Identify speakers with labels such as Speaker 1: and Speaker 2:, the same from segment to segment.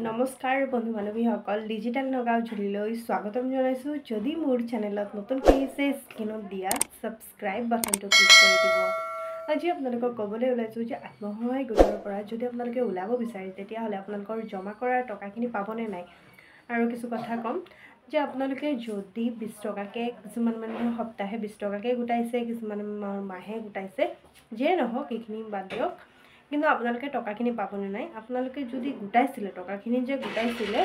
Speaker 1: নমস্কাৰ বন্ধু বান্ধৱীসকল, ডিজিটেল নগাঁও ঝুলিলৈ স্বাগতম জনাইছোঁ। যদি মোৰ চেনেলত নতুনকৈ আহিছে, স্ক্ৰীনত দিয়া ছাবস্ক্ৰাইব বাটনটো ক্লিক কৰি দিব। আজি আপোনালোকক ক'বলৈ ওলাইছোঁ যে আত্মসহায়ক গোটৰ পৰা যদি আপোনালোকে ওলাব বিচাৰে, তেতিয়াহ'লে আপোনালোকৰ জমা কৰা টকাখিনি পাবনে নাই। আৰু কিছু কথা ক'ম যে আপোনালোকে যদি 20 টকাকৈ, কিছুমান মানুহে সপ্তাহে 20 টকাকৈ গোটাইছে, কিছুমান মাহে গোটাইছে, যিয়ে নহওক এইখিনি বাদ দিয়ক, কিন্তু আপোনালোকে টকাখিনি পাবনে নাই। আপোনালোকে যদি গোটাইছিলে, টকাখিনি যে গোটাইছিলে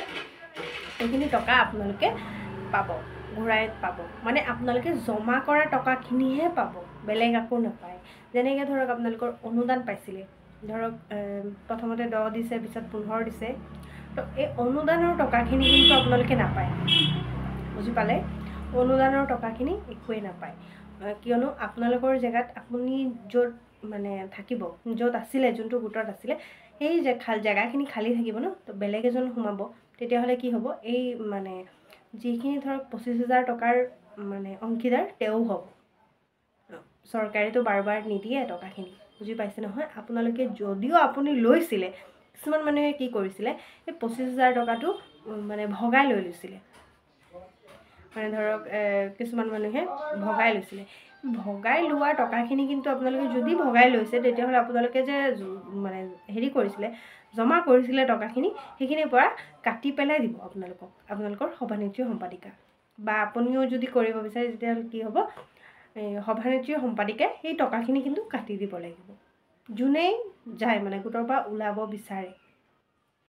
Speaker 1: সেইখিনি টকা আপোনালোকে পাব, ঘূৰাই পাব। মানে আপোনালোকে জমা কৰা টকাখিনিহে পাব, বেলেগ একো নাপায়। যেনেকৈ ধৰক আপোনালোকৰ অনুদান পাইছিলে, ধৰক প্ৰথমতে 10 দিছে, পিছত 15 দিছে, তো এই অনুদানৰ টকাখিনি কিন্তু আপোনালোকে নাপায়। বুজি পালে? অনুদানৰ টকাখিনি একোৱেই নাপায়, কিয়নো আপোনালোকৰ জেগাত আপুনি য'ত মানে থাকিব, য'ত আছিলে, যোনটো গোটত আছিলে, সেই জেগাখিনি খালী থাকিব ন, তো বেলেগ এজন সোমাব। তেতিয়াহ'লে কি হ'ব, এই মানে যিখিনি ধৰক 25,000 টকাৰ মানে অংশীদাৰ তেওঁ হ'ব। চৰকাৰেতো বাৰ বাৰ নিদিয়ে টকাখিনি, বুজি পাইছে নহয়। আপোনালোকে যদিও আপুনি লৈছিলে, কিছুমান মানুহে কি কৰিছিলে, এই 25,000 টকাটো মানে ভগাই লৈ লৈছিলে। মানে ধৰক কিছুমান মানুহে ভগাই লৈছিলে। ভগাই লোৱা টকাখিনি কিন্তু আপোনালোকে যদি ভগাই লৈছে, তেতিয়াহ'লে আপোনালোকে যে মানে হেৰি কৰিছিলে, জমা কৰিছিলে টকাখিনি, সেইখিনিৰ পৰা কাটি পেলাই দিব আপোনালোকৰ সভানেত্ৰী সম্পাদিকা। বা আপুনিও যদি কৰিব বিচাৰে, তেতিয়াহ'লে কি হ'ব, সভানেত্ৰী সম্পাদিকাই সেই টকাখিনি কিন্তু কাটি দিব লাগিব। যোনেই যায় মানে গোটৰ পৰা ওলাব বিচাৰে,